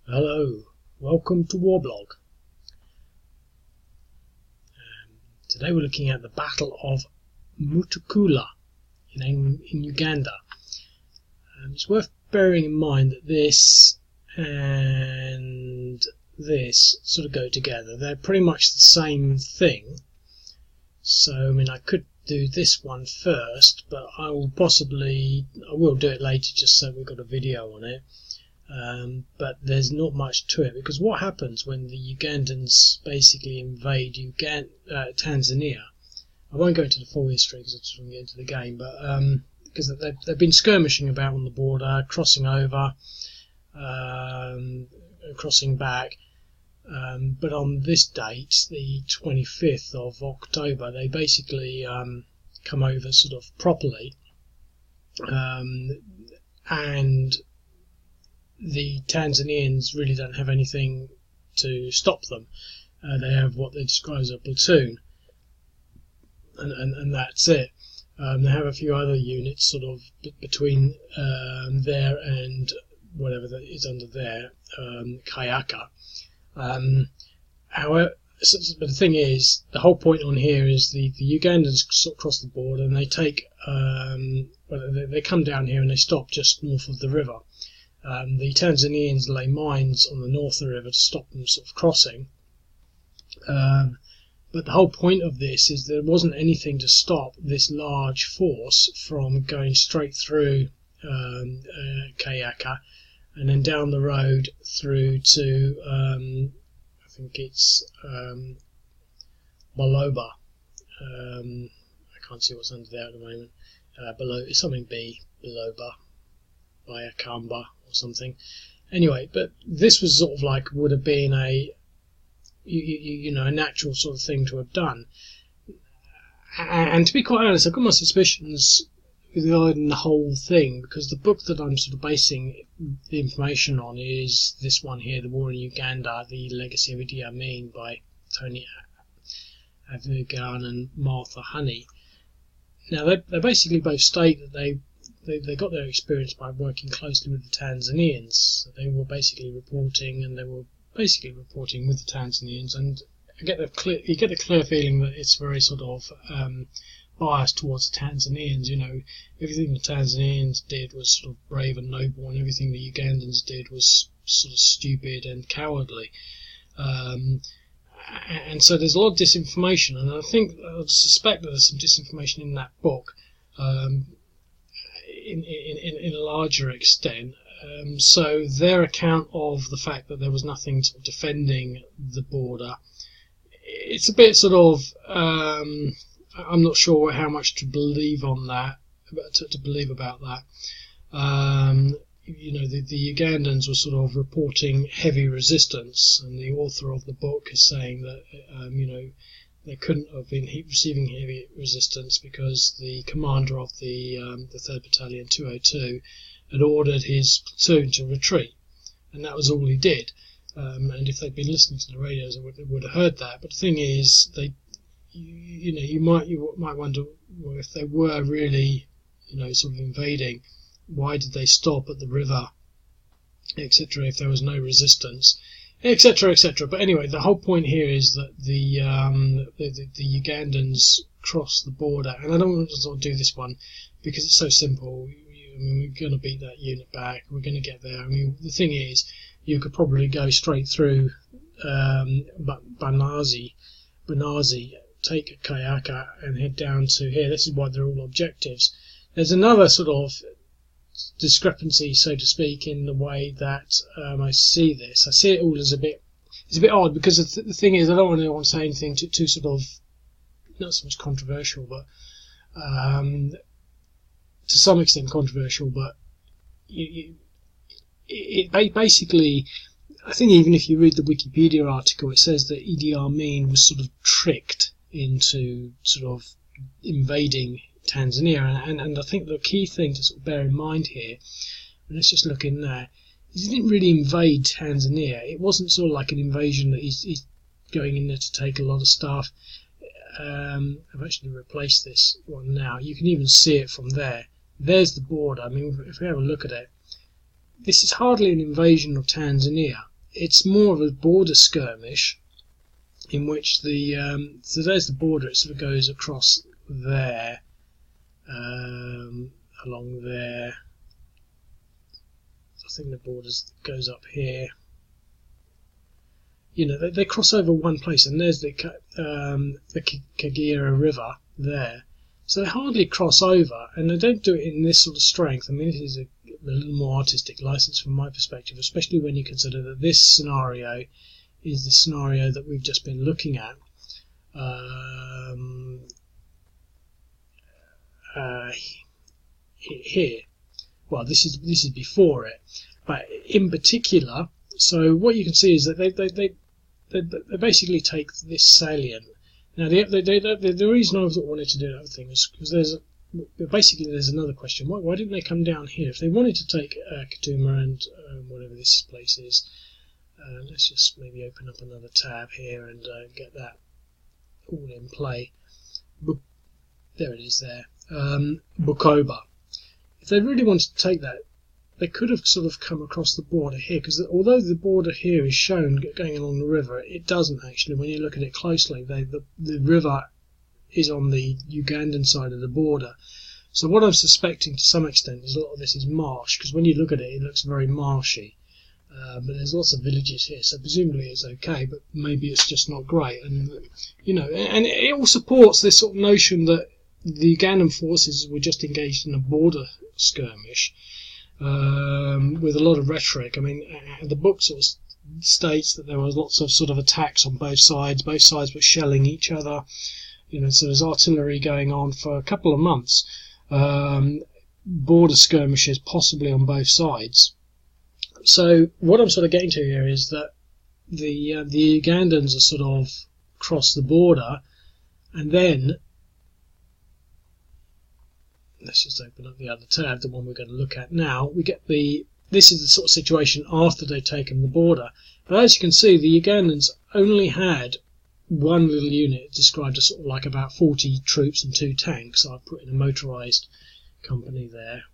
Hello, welcome to Warblog. Today we're looking at the Battle of Mutukula in Uganda. It's worth bearing in mind that this and this sort of go together. They're pretty much the same thing. So, I mean, I could do this one first, but I will do it later just so we've got a video on it. But there's not much to it, because what happens when the Ugandans basically invade Tanzania? I won't go into the full history because I just want to get into the game, but because they've been skirmishing about on the border, crossing over, crossing back, but on this date, the 25th of October, they basically come over sort of properly, and the Tanzanians really don't have anything to stop them. They have what they describe as a platoon, and that's it. They have a few other units sort of between there and whatever that is under there, Kayaka. However, but the thing is, the whole point on here is the Ugandans sort of cross the border and they take, they come down here and they stop just north of the river. The Tanzanians lay mines on the north of the river to stop them sort of crossing. But the whole point of this is there wasn't anything to stop this large force from going straight through Kayaka and then down the road through to, I think it's Baloba. I can't see what's under there at the moment. It's something B, Baloba, Bayakamba or something. Anyway, but this was sort of like would have been a natural sort of thing to have done. And to be quite honest, I've got my suspicions regarding the whole thing, because the book that I'm sort of basing the information on is this one here, The War in Uganda, The Legacy of Idi Amin by Tony Avigan and Martha Honey. Now, they basically both state that they got their experience by working closely with the Tanzanians. So they were basically reporting with the Tanzanians, and you get the clear feeling that it's very sort of biased towards the Tanzanians. You know, everything the Tanzanians did was sort of brave and noble, and everything the Ugandans did was sort of stupid and cowardly. And so there's a lot of disinformation, and I suspect that there's some disinformation in that book. In a larger extent, so their account of the fact that there was nothing sort of defending the border, it's a bit sort of I'm not sure how much to believe on that, to believe about that. The Ugandans were sort of reporting heavy resistance, and the author of the book is saying that they couldn't have been receiving heavy resistance because the commander of the 3rd Battalion 202 had ordered his platoon to retreat, and that was all he did. And if they'd been listening to the radios, they would have heard that. But the thing is, you might wonder, well, if they were really, sort of invading, why did they stop at the river, etc., if there was no resistance, etc., etc. But anyway, the whole point here is that the Ugandans crossed the border, and I don't want to sort of do this one because it's so simple. I mean, we're going to beat that unit back. We're going to get there. I mean, the thing is, you could probably go straight through Banazi, take Kayaka, and head down to here. This is why they're all objectives. There's another sort of discrepancy, so to speak, in the way that I see this. I see it all as it's a bit odd, because the thing is, I don't want to say anything too sort of, not so much controversial, but to some extent controversial, but it basically, I think even if you read the Wikipedia article, it says that Idi Amin was sort of tricked into sort of invading Tanzania, and I think the key thing to sort of bear in mind here, and let's just look in there, is he didn't really invade Tanzania. It wasn't sort of like an invasion that he's going in there to take a lot of stuff. I've actually replaced this one now. You can even see it from there. There's the border. I mean, if we have a look at it, this is hardly an invasion of Tanzania. it's more of a border skirmish in which so there's the border. It sort of goes across there, along there. I think the border goes up here. They cross over one place, and there's the Kagera River there. So they hardly cross over, and they don't do it in this sort of strength. I mean, it is a little more artistic license from my perspective, especially when you consider that this scenario is the scenario that we've just been looking at. Here. Well, this is before it, but in particular, so what you can see is that they basically take this salient. Now, the reason I wanted to do that thing is because there's another question. Why didn't they come down here? If they wanted to take Katuma and whatever this place is, let's just maybe open up another tab here and get that all in play. There it is there. Bukoba. If they really wanted to take that, they could have sort of come across the border here, because although the border here is shown going along the river, it doesn't actually. When you look at it closely, the river is on the Ugandan side of the border. So what I'm suspecting to some extent is a lot of this is marsh, because when you look at it, it looks very marshy. But there's lots of villages here, so presumably it's okay, but maybe it's just not great. And and it all supports this sort of notion that the Ugandan forces were just engaged in a border skirmish. With a lot of rhetoric. I mean, the book sort of states that there was lots of sort of attacks on both sides. Both sides were shelling each other. So there's artillery going on for a couple of months. Border skirmishes possibly on both sides. So what I'm sort of getting to here is that the Ugandans are sort of cross the border, and then let's just open up the other tab, the one we're going to look at now. This is the sort of situation after they've taken the border. But as you can see, the Ugandans only had one little unit described as sort of like about 40 troops and 2 tanks. I've put in a motorised company there.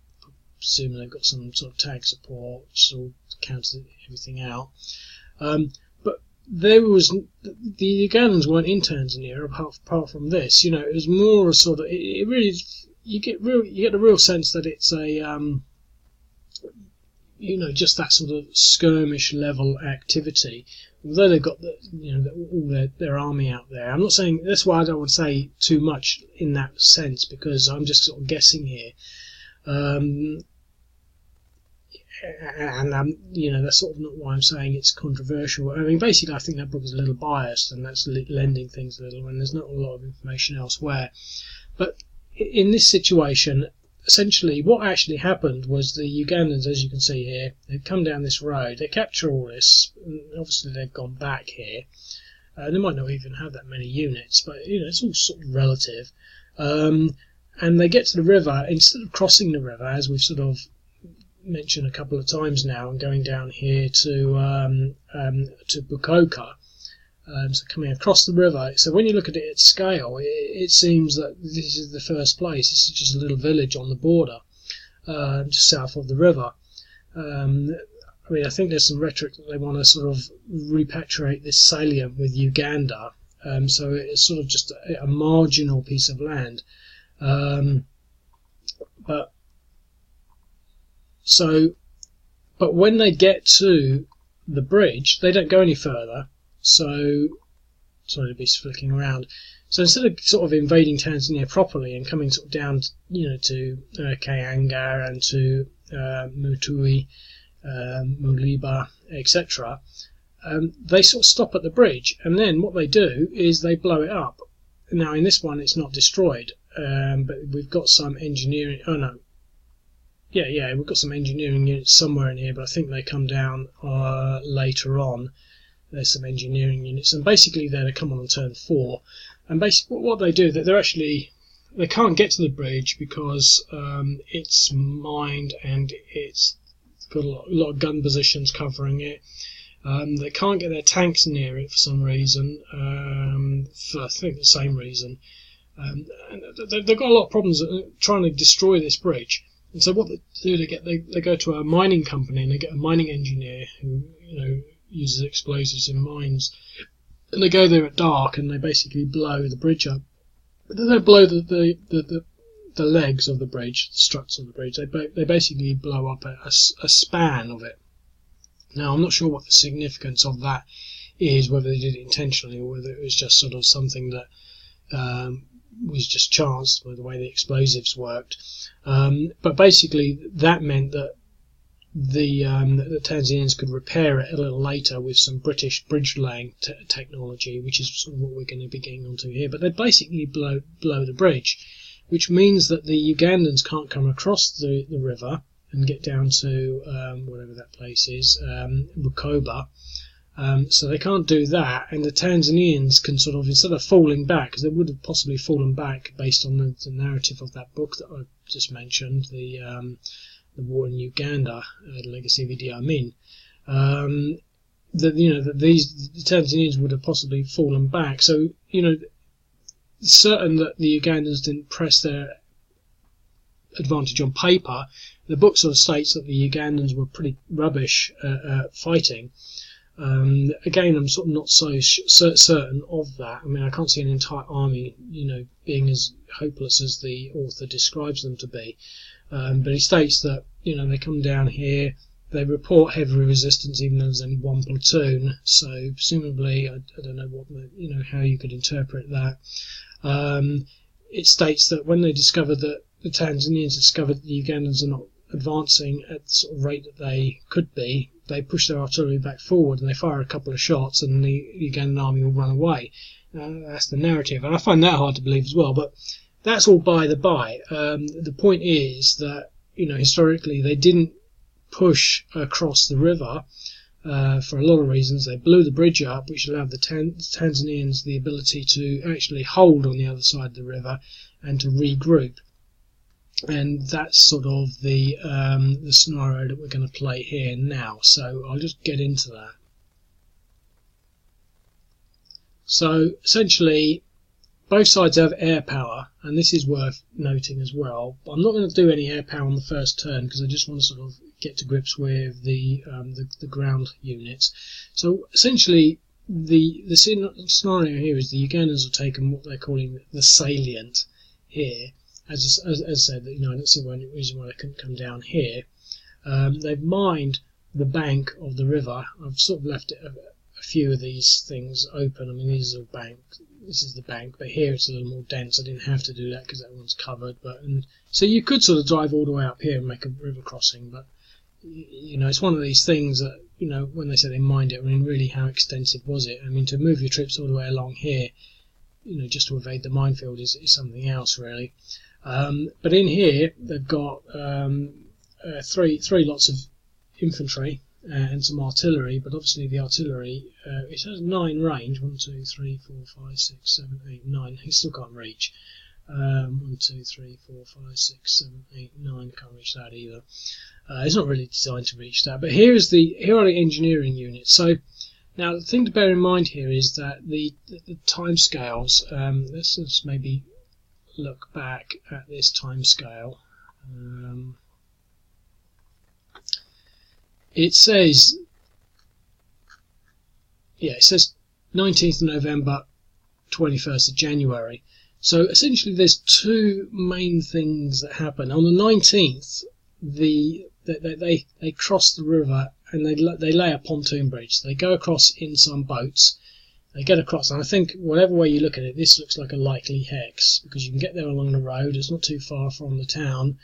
Assuming they've got some sort of tank support, which all counts everything out. But the Ugandans weren't in Tanzania apart from this. It was more a sort of, it really, you get a real sense that it's a just that sort of skirmish level activity. Although they've got all their army out there, I'm not saying, that's why I don't want to say too much in that sense, because I'm just sort of guessing here. That's sort of not why I'm saying it's controversial. I mean, basically, I think that book is a little biased, and that's lending things a little, and there's not a lot of information elsewhere. But in this situation, essentially, what actually happened was the Ugandans, as you can see here, they've come down this road, they capture all this, and obviously they've gone back here. They might not even have that many units, but it's all sort of relative. And they get to the river. Instead of crossing the river, as we've sort of mentioned a couple of times now, and going down here to Bukoka, so coming across the river. So when you look at it at scale, it seems that this is the first place. This is just a little village on the border, just south of the river. I think there's some rhetoric that they want to sort of repatriate this salient with Uganda. So it's sort of just a marginal piece of land. But when they get to the bridge, they don't go any further. So, sorry to be flicking around. So instead of sort of invading Tanzania properly and coming sort of down, to Kayanga and to Mutui, Muliba, etc., they sort of stop at the bridge, and then what they do is they blow it up. Now in this one, it's not destroyed, but we've got some engineering. Oh no. Yeah, we've got some engineering units somewhere in here, but I think they come down later on. There's some engineering units, and basically they come on turn 4. And basically what they do, that they can't get to the bridge because it's mined and it's got a lot of gun positions covering it. They can't get their tanks near it for some reason, for I think the same reason. And they've got a lot of problems trying to destroy this bridge. And so what they do, they go to a mining company and they get a mining engineer who uses explosives in mines. And they go there at dark and they basically blow the bridge up. But they don't blow the legs of the bridge, the struts of the bridge. They basically blow up a span of it. Now, I'm not sure what the significance of that is, whether they did it intentionally or whether it was just sort of something that was just chance by the way the explosives worked. But basically, that meant that the Tanzanians could repair it a little later with some British bridge laying technology, which is sort of what we're going to be getting onto here. But they basically blow the bridge, which means that the Ugandans can't come across the river and get down to whatever that place is, Bukoba. So they can't do that, and the Tanzanians can sort of, instead of falling back, because they would have possibly fallen back based on the narrative of that book that I just mentioned, the War in Uganda, the Legacy of Idi Amin, that the Tanzanians would have possibly fallen back. So certain that the Ugandans didn't press their advantage on paper. The book sort of states that the Ugandans were pretty rubbish at fighting. Again, I'm sort of not so certain of that. I mean, I can't see an entire army, being as hopeless as the author describes them to be. But he states that, they come down here, they report heavy resistance, even though there's only one platoon. So presumably, I don't know how you could interpret that. It states that when they discovered that the Tanzanians discovered that the Ugandans are not advancing at the sort of rate that they could be, they push their artillery back forward and they fire a couple of shots and the Ugandan army will run away. That's the narrative, and I find that hard to believe as well, but that's all by the by. The point is that, historically they didn't push across the river for a lot of reasons. They blew the bridge up, which allowed the Tanzanians the ability to actually hold on the other side of the river and to regroup. And that's sort of the scenario that we're going to play here now. So I'll just get into that. So essentially, both sides have air power, and this is worth noting as well. But I'm not going to do any air power on the first turn because I just want to sort of get to grips with the ground units. So essentially, the scenario here is the Ugandans have taken what they're calling the salient here. As I said, I don't see any reason why they couldn't come down here. They've mined the bank of the river. I've sort of left a few of these things open. I mean, these are bank. This is the bank, but here it's a little more dense. I didn't have to do that because that one's covered. So you could sort of drive all the way up here and make a river crossing, but it's one of these things that when they say they mined it, I mean, really, how extensive was it? I mean, to move your troops all the way along here, just to evade the minefield is something else, really. But in here they've got three lots of infantry and some artillery, but obviously the artillery it has 9 range. 1, 2, 3, 4, 5, 6, 7, 8, 9. He still can't reach. 1, 2, 3, 4, 5, 6, 7, 8, 9. Can't reach that either. It's not really designed to reach that. But here are the engineering units. So now the thing to bear in mind here is that the time scales. Let's just maybe look back at this time scale. It says 19th of November, 21st of January. So essentially there's 2 main things that happen. On the 19th, they cross the river and they lay a pontoon bridge. They go across in some boats. They get across, and I think whatever way you look at it, this looks like a likely hex because you can get there along the road. It's not too far from the town,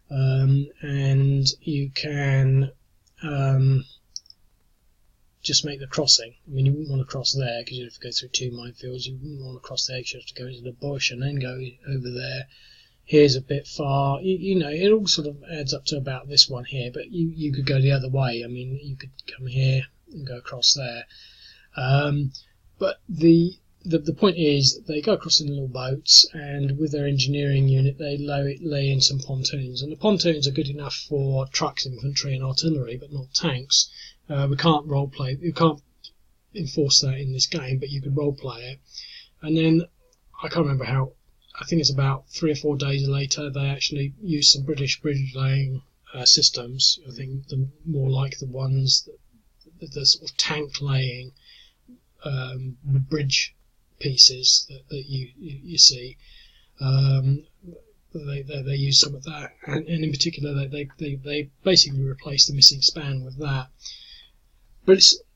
and you can just make the crossing. I mean, you wouldn't want to cross there because you'd have to go through 2 minefields. You wouldn't want to cross there because you have to go into the bush and then go over there. Here's a bit far. It all sort of adds up to about this one here, but you could go the other way. I mean, you could come here and go across there. But the point is they go across in little boats, and with their engineering unit they lay in some pontoons, and the pontoons are good enough for trucks, infantry and artillery, but not tanks. We can't enforce that in this game, but you could role play it. And then I can't remember how. I think it's about 3 or 4 days later they actually use some British bridge laying systems. I think more like the ones the sort of tank laying bridge pieces that you see. They use some of that, and in particular they basically replace the missing span with that.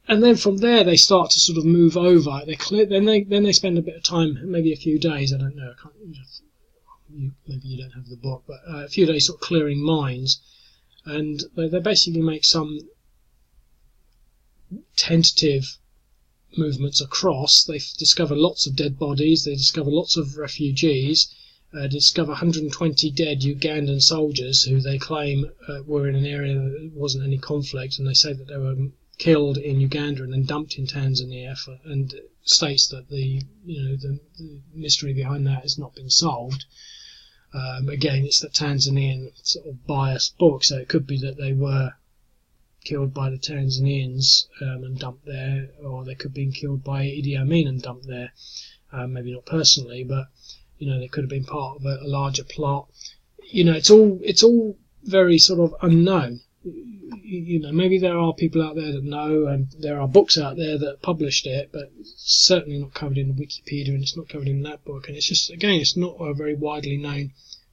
And then from there they start to sort of move over. Then they spend a bit of time, maybe a few days. I don't know. Maybe you don't have the book, but a few days sort of clearing mines, and they basically make some tentative movements across. They discover lots of dead bodies. They discover lots of refugees. Discover 120 dead Ugandan soldiers who they claim were in an area that there wasn't any conflict, and they say that they were killed in Uganda and then dumped in Tanzania, and states that the mystery behind that has not been solved. Again, it's the Tanzanian sort of biased book, so it could be that they were killed by the Tanzanians and dumped there, or they could have been killed by Idi Amin and dumped there. Maybe not personally, but they could have been part of a larger plot. It's all very sort of unknown. Maybe there are people out there that know, and there are books out there that published it, but it's certainly not covered in Wikipedia, and it's not covered in that book. And it's just, again, it's not a very widely known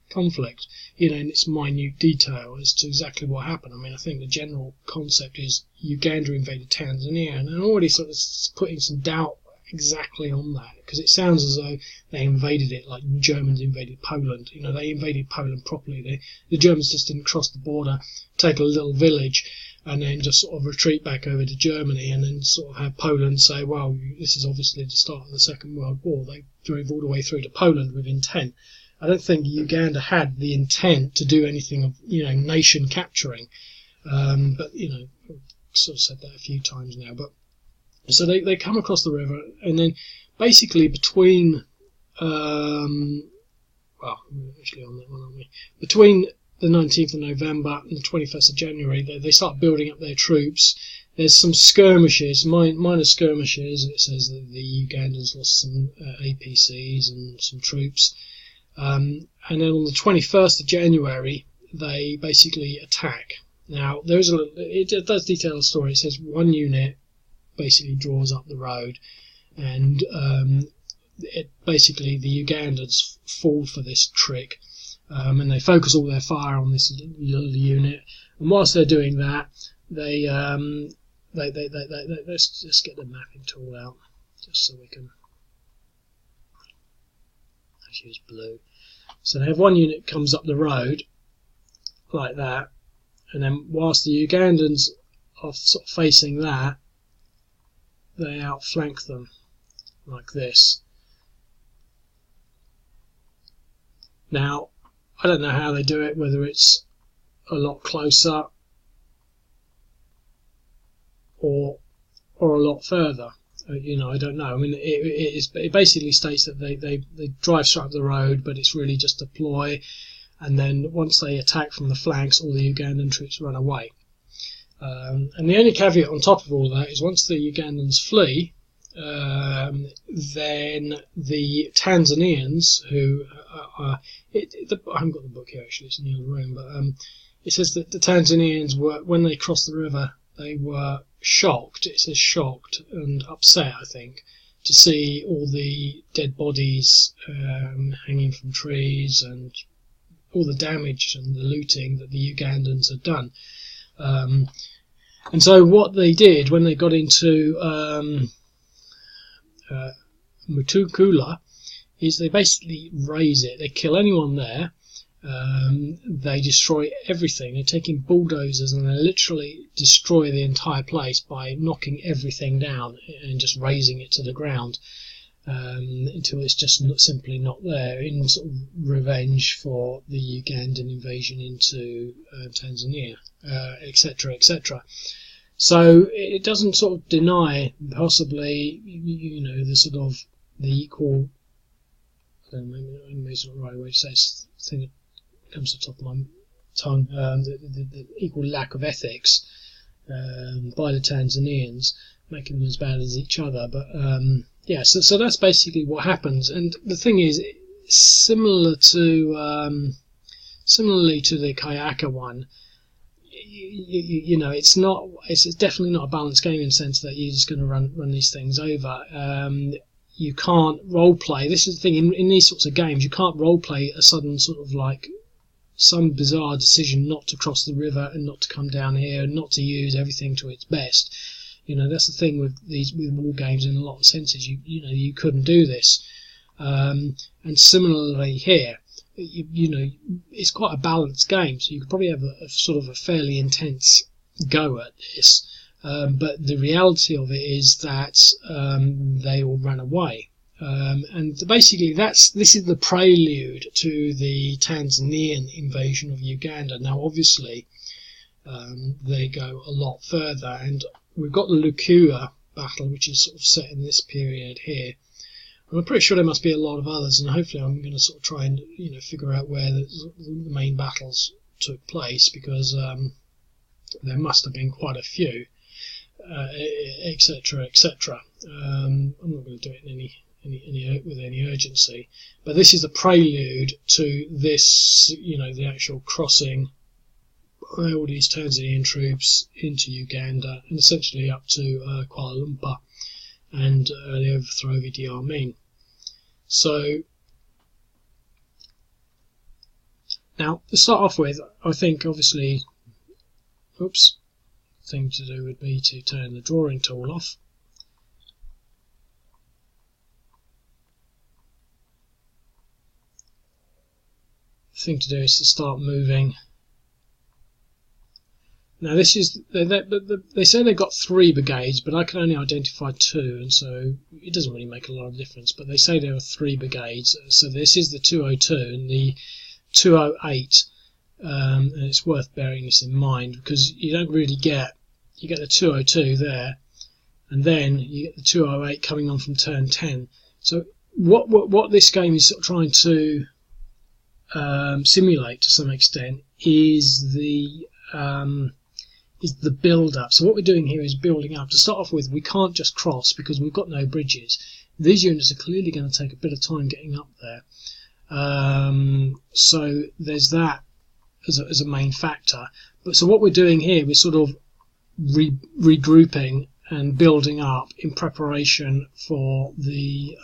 conflict, in its minute detail as to exactly what happened. I mean, I think the general concept is Uganda invaded Tanzania, and I'm already sort of putting some doubt exactly on that, because it sounds as though they invaded it like Germans invaded Poland. They invaded Poland properly. The Germans just didn't cross the border, take a little village, and then just sort of retreat back over to Germany, and then sort of have Poland say, well, this is obviously the start of the Second World War. They drove all the way through to Poland with intent. I don't think Uganda had the intent to do anything of, nation capturing. But, I've sort of said that a few times now, but so they come across the river, and then basically between, we're actually on that one, aren't we? Between the 19th of November and the 21st of January, they start building up their troops. There's some skirmishes, minor skirmishes. It says that the Ugandans lost some APCs and some troops. And then on the 21st of January, they basically attack. Now, it does detail the story. It says one unit basically draws up the road, and basically the Ugandans fall for this trick, and they focus all their fire on this little unit. And whilst they're doing that, they let's just get the mapping tool out, just so we can use blue. So they have one unit comes up the road like that, and then whilst the Ugandans are sort of facing that, they outflank them like this. Now, I don't know how they do it, whether it's a lot closer or a lot further. I don't know. I mean, it basically states that they drive straight up the road, but it's really just a ploy. And then once they attack from the flanks, all the Ugandan troops run away. And the only caveat on top of all that is once the Ugandans flee, then the Tanzanians, who I haven't got the book here actually, it's in the other room, but it says that the Tanzanians were, when they crossed the river, they were shocked, it says shocked and upset, I think, to see all the dead bodies hanging from trees and all the damage and the looting that the Ugandans had done. And so what they did when they got into Mutukula is they basically raze it. They kill anyone there. They destroy everything. They're taking bulldozers and they literally destroy the entire place by knocking everything down and just razing it to the ground until it's just simply not there, in sort of revenge for the Ugandan invasion into Tanzania, etc., etc. So it doesn't sort of deny possibly, the sort of the equal. I don't know, maybe it's not the right way to say it. I think it comes to the top of my tongue. The equal lack of ethics by the Tanzanians, making them as bad as each other. But so that's basically what happens. And the thing is, similarly to the Kayaka one, you know, it's definitely not a balanced game in the sense that you're just going to run these things over. You can't role play. This is the thing in these sorts of games. You can't role play a sudden sort of like some bizarre decision not to cross the river and not to come down here and not to use everything to its best. You know, that's the thing with war games in a lot of senses. You know, you couldn't do this. And similarly here, you know, it's quite a balanced game, so you could probably have a sort of a fairly intense go at this. But the reality of it is that they all ran away. And basically this is the prelude to the Tanzanian invasion of Uganda. Now obviously they go a lot further, and we've got the Mutukula battle, which is sort of set in this period here. And I'm pretty sure there must be a lot of others, and hopefully I'm going to sort of try and, you know, figure out where the main battles took place, because there must have been quite a few, etc., etc. I'm not going to do it with any urgency, but this is the prelude to this, you know, the actual crossing by all these Tanzanian troops into Uganda and essentially up to Kuala Lumpur and the overthrow of Idi Amin. So now to start off with, I think obviously, oops, thing to do would be to turn the drawing tool off. The thing to do is to start moving. Now this is, they say they've got 3 brigades, but I can only identify 2, and so it doesn't really make a lot of difference, but they say there are 3 brigades. So this is the 202 and the 208, and it's worth bearing this in mind, because you don't really get, you get the 202 there, and then you get the 208 coming on from turn 10. So what this game is sort of trying to simulate to some extent is the build-up. So what we're doing here is building up. To start off with, we can't just cross because we've got no bridges. These units are clearly going to take a bit of time getting up there. So there's that as a main factor. But so what we're doing here, we're sort of regrouping and building up in preparation for the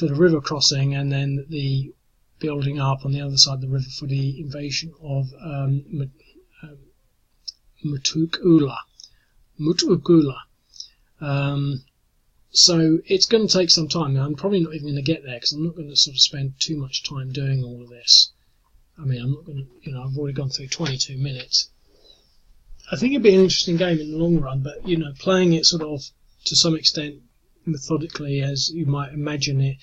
river crossing, and then the building up on the other side of the river for the invasion of Mutukula. So it's going to take some time. Now, I'm probably not even going to get there because I'm not going to sort of spend too much time doing all of this. I mean, I'm not going to, you know, I've already gone through 22 minutes. I think it'd be an interesting game in the long run, but, you know, playing it sort of to some extent methodically, as you might imagine it,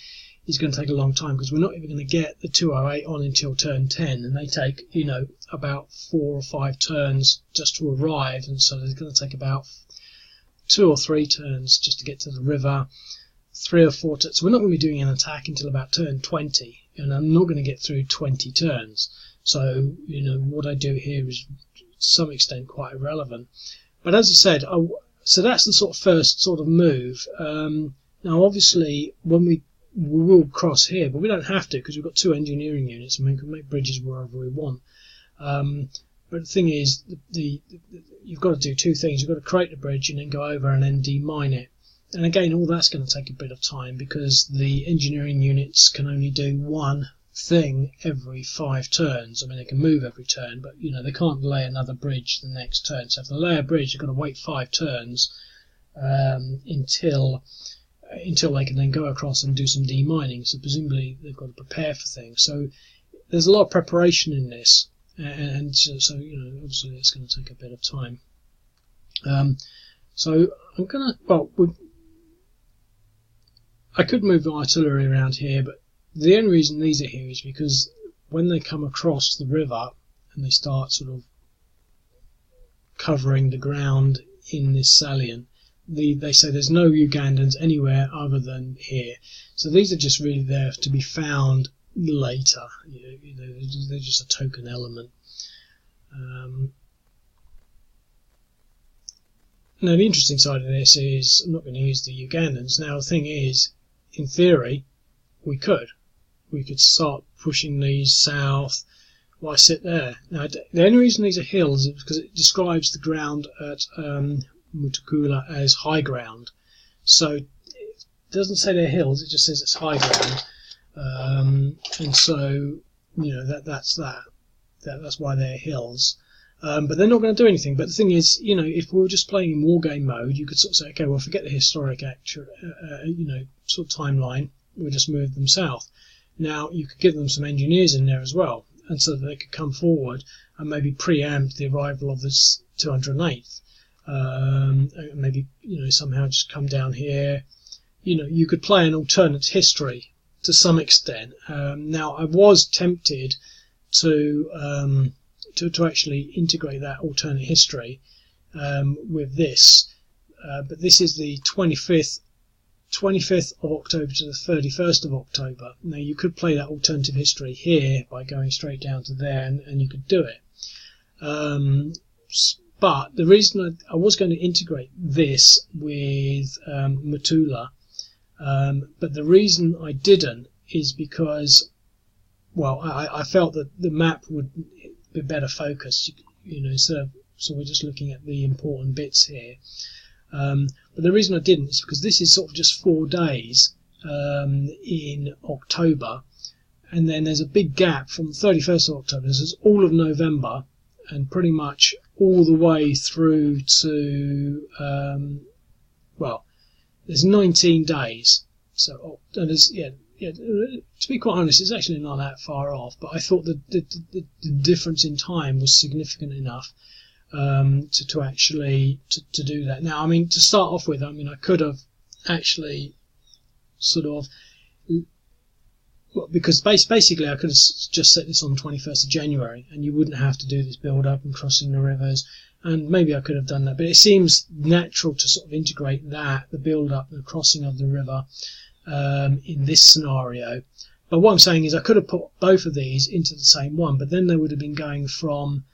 is going to take a long time, because we're not even going to get the 208 on until turn 10, and they take, you know, about 4 or 5 turns just to arrive, and so it's going to take about 2 or 3 turns just to get to the river, 3 or 4 turns. So we're not going to be doing an attack until about turn 20, and I'm not going to get through 20 turns. So, you know, what I do here is to some extent quite irrelevant. But as I said, so that's the sort of first sort of move. Now, obviously, when we will cross here, but we don't have to, because we've got 2 engineering units and we can make bridges wherever we want. But the thing is, you've got to do 2 things. You've got to create the bridge and then go over and then demine it. And again, all that's going to take a bit of time, because the engineering units can only do 1 thing every 5 turns. I mean, they can move every turn, but, you know, they can't lay another bridge the next turn. So if they lay a bridge, they've got to wait 5 turns until they can then go across and do some demining. So presumably they've got to prepare for things. So there's a lot of preparation in this, and so you know, obviously it's going to take a bit of time. So I'm gonna, well, I could move the artillery around here, but the only reason these are here is because when they come across the river and they start sort of covering the ground in this salient, they say there's no Ugandans anywhere other than here. So these are just really there to be found later. You know, they're just a token element. Now the interesting side of this is I'm not going to use the Ugandans. Now the thing is, in theory, we could start pushing these south. why sit there. Now, the only reason these are hills is because it describes the ground at Mutukula as high ground. So it doesn't say they're hills; it just says it's high ground. And so, that's that. That's why they're hills. But they're not going to do anything. But the thing is, if we were just playing in wargame mode, you could sort of say, okay, well, forget the historic sort of timeline. We'll just move them south. Now, you could give them some engineers in there as well, and so that they could come forward and maybe preempt the arrival of this 208th. Maybe, somehow just come down here. You could play an alternate history to some extent. Now, I was tempted to actually integrate that alternate history with this, but this is the 25th of October to the 31st of October. Now, you could play that alternative history here by going straight down to there, and you could do it. But the reason I was going to integrate this with Mutukula, but the reason I didn't is because, well, I felt that the map would be better focused, so we're just looking at the important bits here. But the reason I didn't is because this is sort of just 4 days in October, and then there's a big gap from the 31st of October. This is all of November, and pretty much all the way through to, there's 19 days. So, and there's, to be quite honest, it's actually not that far off, but I thought that the difference in time was significant enough to actually to do that. Now, I mean, to start off with, I could have actually sort of, because basically I could have just set this on the 21st of January, and you wouldn't have to do this build-up and crossing the rivers, and maybe I could have done that, but it seems natural to sort of integrate that, the build-up and the crossing of the river, in this scenario. But what I'm saying is I could have put both of these into the same one, but then they would have been going from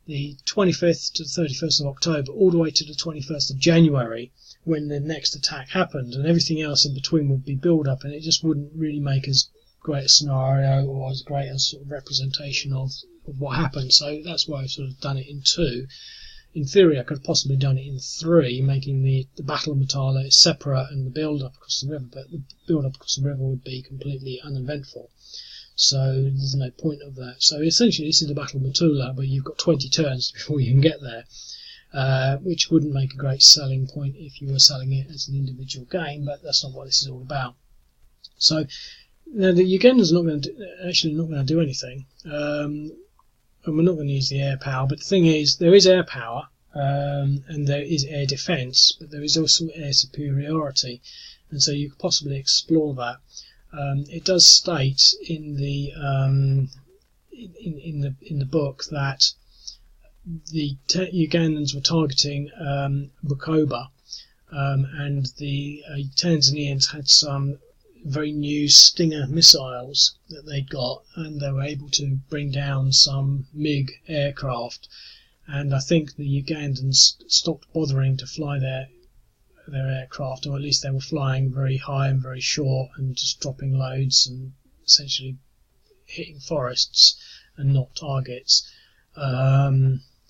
the 25th to the 31st of October all the way to the 21st of January when the next attack happened, and everything else in between would be build up, and it just wouldn't really make as great a scenario or as great a sort of representation of what happened. So that's why I've sort of done it in 2. In theory, I could have possibly done it in 3, making the Battle of Mutala separate and the build-up across the river, but the build-up across the river would be completely uneventful. So there's no point of that. So essentially, this is the Battle of Mutukula, where you've got 20 turns before you can get there, which wouldn't make a great selling point if you were selling it as an individual game, but that's not what this is all about. So now the Ugandans are not going to do anything. And we're not going to use the air power, but the thing is, there is air power, and there is air defence, but there is also air superiority, and so you could possibly explore that. It does state in the in the book that the Ugandans were targeting Bukoba, and the Tanzanians had some very new Stinger missiles that they'd got, and they were able to bring down some MiG aircraft, and I think the Ugandans stopped bothering to fly their aircraft, or at least they were flying very high and very short and just dropping loads and essentially hitting forests and not targets.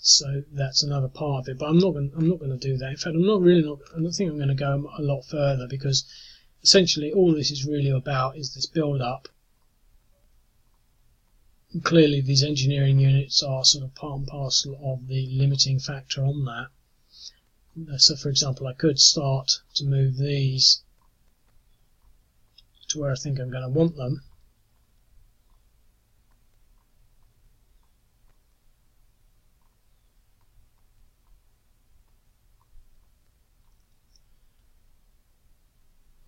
So that's another part of it, but I'm not going to do that. In fact, I don't think I'm going to go a lot further, because essentially all this is really about is this build-up. Clearly these engineering units are sort of part and parcel of the limiting factor on that. So for example, I could start to move these to where I think I'm going to want them.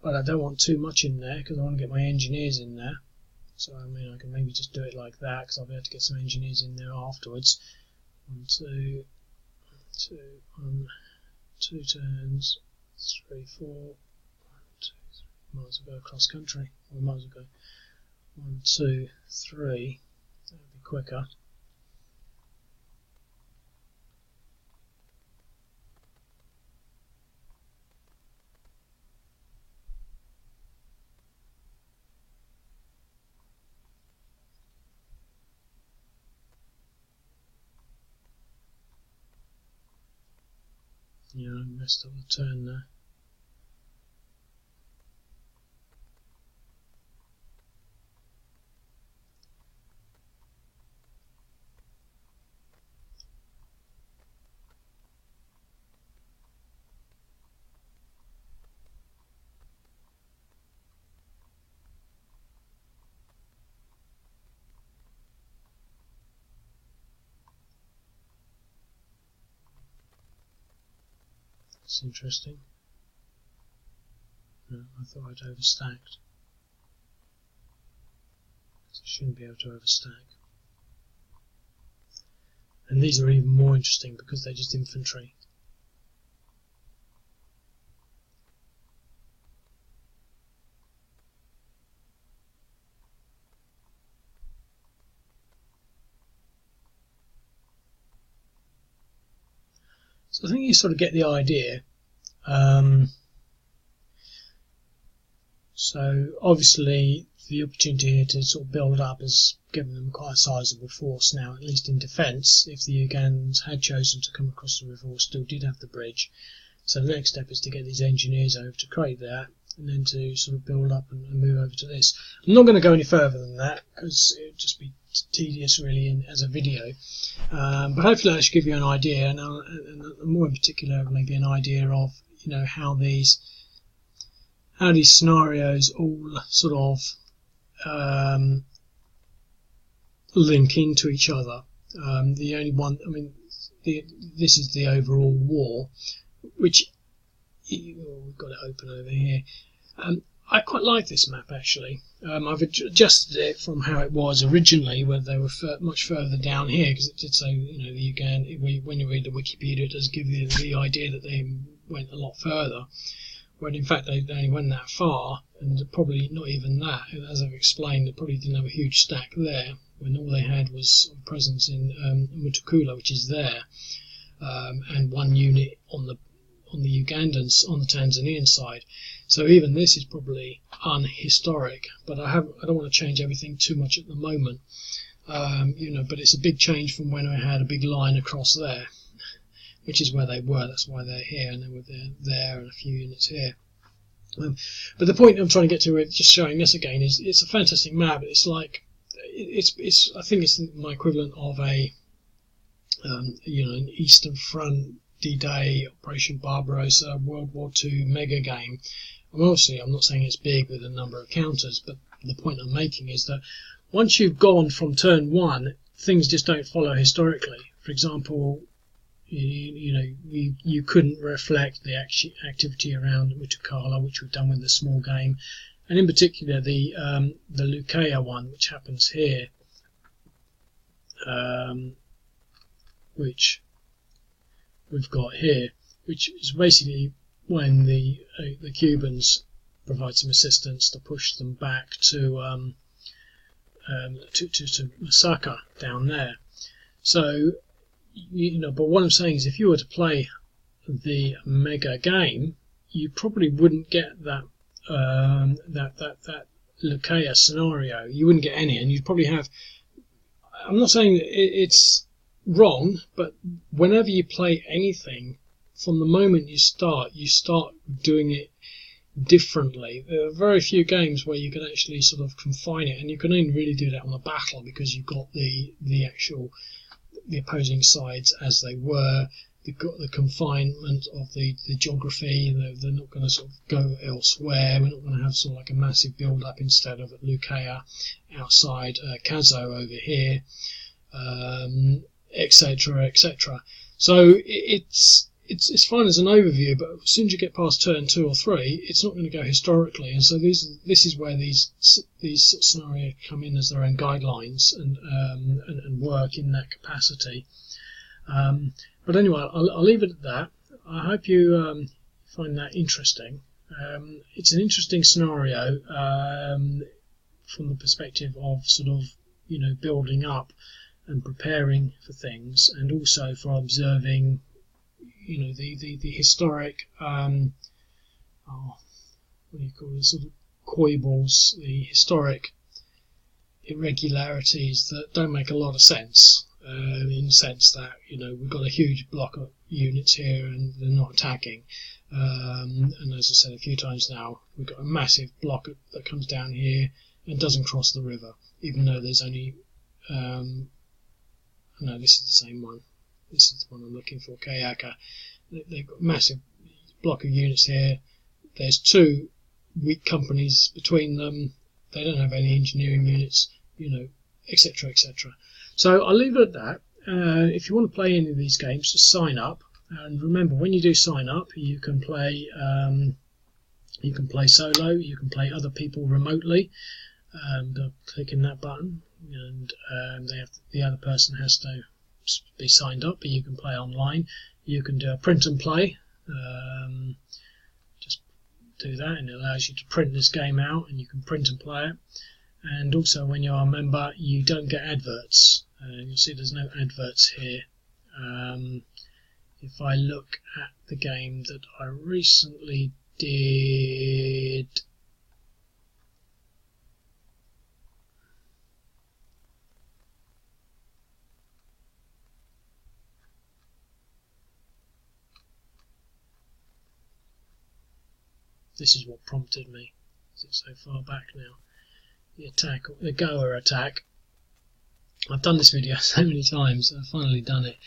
But I don't want too much in there, because I want to get my engineers in there. So I mean, I can maybe just do it like that, because I'll be able to get some engineers in there afterwards. 1, 2, 2, 1, 2 turns, 3, 4, 1, 2, 3. Might as well go across country. We might as well go 1, 2, 3. That would be quicker. Yeah, I messed up the turn there. That's interesting. No, I thought I'd overstacked. I shouldn't be able to overstack. And these are even more interesting because they're just infantry. So I think you sort of get the idea. So obviously the opportunity here to sort of build up has given them quite a sizable force now, at least in defence, if the Ugandans had chosen to come across the river or still did have the bridge. So the next step is to get these engineers over to create that, and then to sort of build up and move over to this. I'm not going to go any further than that because it would just be tedious really as a video, but hopefully that should give you an idea, and more in particular maybe an idea of how these scenarios all sort of link into each other. The only one, this is the overall war, which we've got it open over here. I quite like this map actually. I've adjusted it from how it was originally, where they were much further down here, because it did say, the Uganda. When you read the Wikipedia, it does give you the idea that they went a lot further, when in fact they only went that far, and probably not even that. As I've explained, they probably didn't have a huge stack there, when all they had was a presence in Mutukula, which is there, and one unit on the Ugandans, on the Tanzanian side. So even this is probably unhistoric, but I don't want to change everything too much at the moment. But it's a big change from when I had a big line across there, which is where they were. That's why they're here, and they were there and a few units here. But the point I'm trying to get to with just showing this again is it's a fantastic map. It's like I think it's my equivalent of an Eastern Front, D-Day, Operation Barbarossa, World War II mega game. And obviously, I'm not saying it's big with a number of counters, but the point I'm making is that once you've gone from turn one, things just don't follow historically. For example, you couldn't reflect the activity around Mutukula, which we've done with the small game, and in particular the Lukaya one, which happens here, which we've got here, which is basically when the Cubans provide some assistance to push them back to Masaka down there. So, but what I'm saying is, if you were to play the mega game, you probably wouldn't get that Lukaya scenario. You wouldn't get any, and you'd probably have. I'm not saying that it's wrong, but whenever you play anything, from the moment you start doing it differently. There are very few games where you can actually sort of confine it, and you can only really do that on a battle because you've got the opposing sides as they were. They've got the confinement of the geography. They're not going to sort of go elsewhere. We're not going to have sort of like a massive build-up instead of at Lukaya outside Kazo over here, etc., etc. So it's fine as an overview, but as soon as you get past turn 2 or 3, it's not going to go historically, and so this is where these scenarios come in as their own guidelines and work in that capacity. But anyway, I'll leave it at that. I hope you find that interesting. It's an interesting scenario from the perspective of sort of building up and preparing for things, and also for observing the historic what do you call it, sort of coibles, the historic irregularities that don't make a lot of sense, in the sense that we've got a huge block of units here and they're not attacking. And as I said a few times now, we've got a massive block that comes down here and doesn't cross the river, even though there's only no, this is the same one. This is the one I'm looking for, Kagera. They've got a massive block of units here. There's two weak companies between them. They don't have any engineering units, etc., etc. So I'll leave it at that. If you want to play any of these games, just sign up. And remember, when you do sign up, you can play solo. You can play other people remotely. Clicking that button, and the other person has to be signed up, but you can play online. You can do a print and play. Just do that, and it allows you to print this game out, and you can print and play it. And also, when you are a member, you don't get adverts. You'll see there's no adverts here. If I look at the game that I recently did, this is what prompted me. Is it so far back now? The Goa attack. I've done this video so many times. I've finally done it,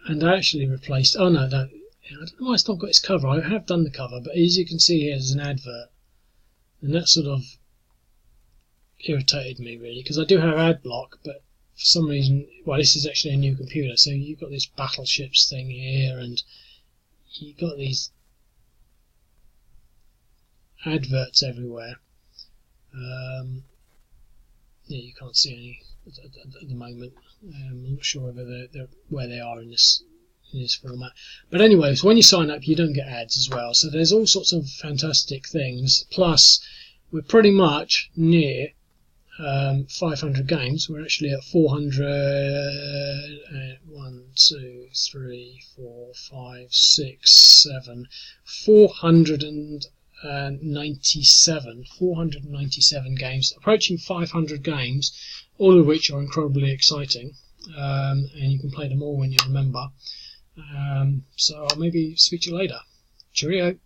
and I actually replaced. Oh no, I don't know why it's not got its cover. I have done the cover, but as you can see here, there's an advert, and that sort of irritated me really, because I do have ad block, but for some reason, well, this is actually a new computer, so you've got this battleships thing here, and you've got these adverts everywhere. Yeah, you can't see any at the moment. I'm not sure whether where they are in this format. But anyway, so when you sign up, you don't get ads as well. So there's all sorts of fantastic things. Plus, we're pretty much near 500 games. We're actually at 400. 1, 2, 3, 4, 5, 6, 7, 497 games, approaching 500 games, all of which are incredibly exciting, and you can play them all when you're a member. So I'll maybe speak to you later. Cheerio.